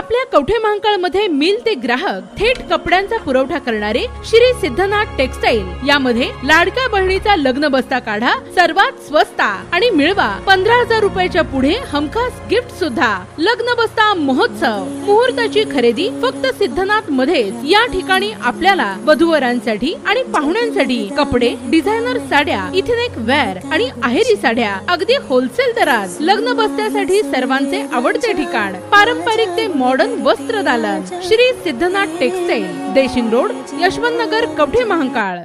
आपल्या कवठे महांकाळ मध्ये मिल ते ग्राहक थेट कपड्यांचा पुरवठा करणारे श्री सिद्धनाथ टेक्सटाईल। यामध्ये लाडक्या बहिणीचा लग्न बस्ता काढा, सर्वात स्वस्त आणि मिळवा 15,000 रुपयाच्या पुढे हमखास गिफ्ट सुद्धा। लग्न बस्ता महोत्सव, मुहूर्ताची खरेदी फक्त सिद्धनाथ मध्येच। या ठिकाणी आपल्याला वधूवरांसाठी आणि पाहुण्यांसाठी कपडे, डिझायनर साड्या, इथनिक वेअर आणि आहेरी साड्या अगदी होलसेल दरात। लग्न बस्त्यासाठी सर्वांचे आवडते ठिकाण, पारंपरिक ते मॉडर्न वस्त्र दालन, श्री सिद्धनाथ टेक्सटाईल, देशिंग रोड, यशवंत नगर, कवठे महांकाळ।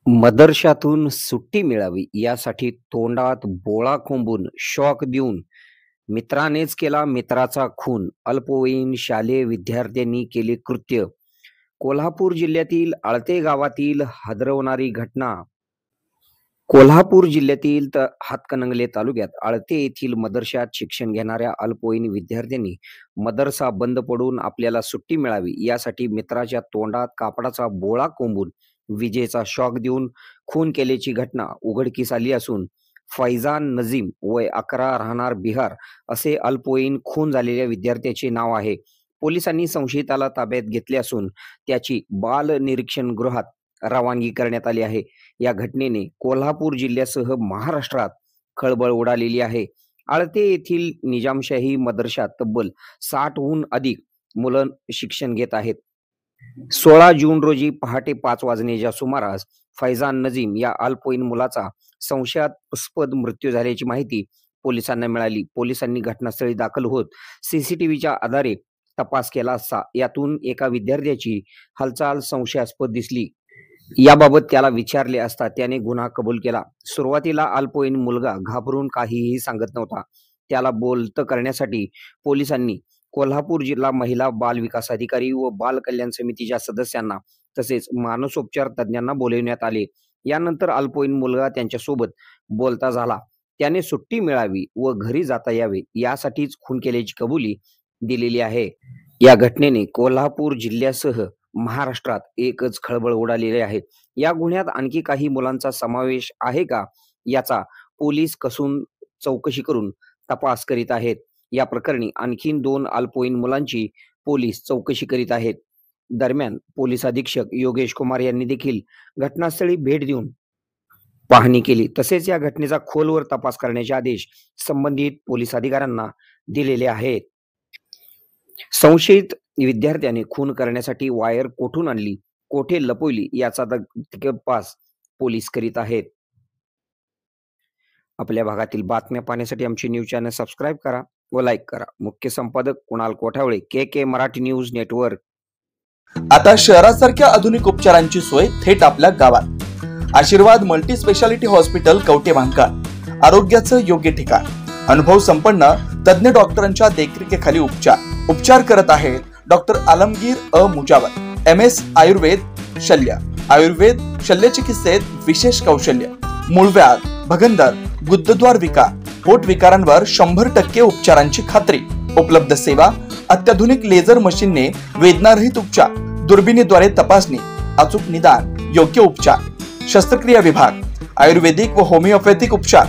मदरशातून सुट्टी मिळावी यासाठी तोंडात बोळा कोंबून शॉक देऊन मित्रानेच केला मित्राचा खून। अल्पवयीन शालेय विद्यार्थ्यांनी केले कृत्य। कोल्हापूर जिल्ह्यातील आळते गावातील हादरवणारी घटना। कोल्हापूर जिल्ह्यातील हातकणंगले तालुक्यात आळते येथील मदरशात शिक्षण घेणाऱ्या अल्पवयीन विद्यार्थ्यांनी मदरसा बंद पडून आपल्याला सुट्टी मिळावी यासाठी मित्राच्या तोंडात कापडाचा बोळा कोंबून विजेचा शॉक देऊन खून केल्याची घटना उघडकीस आली असून फैजान नजीम वय 11 राहणार बिहार असे अल्पवयीन खून झालेल्या विद्यार्थ्याचे नाव आहे। पोलिसांनी संशयिताला ताब्यात घेतले असून त्याची बाल निरीक्षण गृहात रवानगी करण्यात आली आहे। या घटनेने कोल्हापूर जिल्ह्यासह महाराष्ट्रात खळबळ उडालेली आहे। आळते येथील निजामशाही मदरशात तब्बल 60हून अधिक मुलं शिक्षण घेत आहेत। 16 जून रोजी पहाटे 5 वाजण्याच्या सुमारास फैजान नजीम या अल्पवयीन मुलाचा संशयास्पद मृत्यू झाल्याची माहिती पोलिसांना मिळाली। पोलिसांनी घटनास्थळी दाखल होत सीसीटीव्हीच्या आधारे तपास केला असता यातून एका विद्यार्थ्याची हालचाल संशयास्पद दिसली। याबाबत त्याला विचारले असता त्याने गुन्हा कबूल केला। सुरुवातीला अल्पवयीन मुलगा घाबरून काहीही सांगत नव्हता। त्याला बोलतं करण्यासाठी पोलिसांनी कोल्हापूर जिल्हा महिला बाल विकास अधिकारी व बाल कल्याण समितीच्या सदस्यांना तसेच मानसोपचार तज्ञांना बोलवण्यात आले। यानंतर अल्पवयीन मुलगा त्यांच्यासोबत बोलता झाला। त्याने सुट्टी मिळावी व घरी जाता यावे यासाठीच खून केल्याची कबुली दिलेली आहे। या घटनेने कोल्हापूर जिल्ह्यासह महाराष्ट्रात एकच खळबळ उडालेली आहे। या गुन्ह्यात आणखी काही मुलांचा समावेश आहे का याचा पोलीस कसून चौकशी करून तपास करीत आहेत। या प्रकरणी आणखीन 2 अल्पवयीन मुलांची पोलीस चौकशी करीत आहेत। दरम्यान पोलीस अधीक्षक योगेश कुमार यांनी देखील घटनास्थळी भेट देऊन पाहणी केली। तसेच या घटनेचा खोलवर तपास करण्याचे आदेश संबंधित पोलीस अधिकाऱ्यांना दिलेले आहेत। संशयित विद्यार्थ्याने खून करण्यासाठी वायर कोठून आणली, कोठे लपवली याचा तपास पोलीस करीत आहेत। आपल्या भागातील बातम्या पाहण्यासाठी आमचे न्यूज चॅनल सबस्क्राइब करा व लाईक करा। मुख्य संपादक कुणाल कोठावळे, के मराठी न्यूज नेटवर्क। आता शहरासारख्या आधुनिक उपचारांची सोय थेट आपल्या गावात। आशीर्वाद multi speciality hospital Kavathe Mahankal, आरोग्याचं योग्य ठिकाण। अनुभव संपन्न तज्ञ डॉक्टरांच्या देखरेखीखाली उपचार करत आहेत डॉक्टर आलमगीर मुजावर, MS आयुर्वेद शल्य। आयुर्वेद शल्य चिकित्सेत विशेष कौशल्य। मूळव्याध, भगंदर, गुदद्वार विकार, पोट विकारांवर 100% उपचारांची खात्री। उपलब्ध सेवा अत्याधुनिक लेझर मशीनने वेदनारहित उपचार, दुर्बिणीद्वारे तपासणी, अचूक निदान, योग्य उपचार। शस्त्रक्रिया विभाग, आयुर्वेदिक व होमिओपॅथिक उपचार,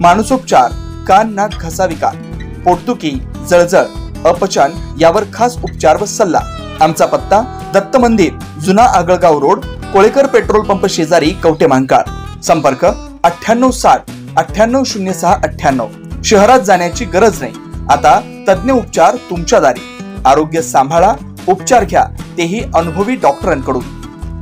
मानसोपचार, कान नाक घसा विकार, पोटदुखी, जळजळ, अपचन यावर खास उपचार व सल्ला। आमचा पत्ता दत्त मंदिर, जुना Agalgaon road, Kolekar petrol pump शेजारी, कवठे महांकाळ। संपर्क 9860 9806 98। शहरात जाण्याची गरज नाही, आता तज्ञ उपचार तुमच्या दारी। आरोग्य सांभाळा, उपचार घ्या, तेही अनुभवी डॉक्टरांकडून।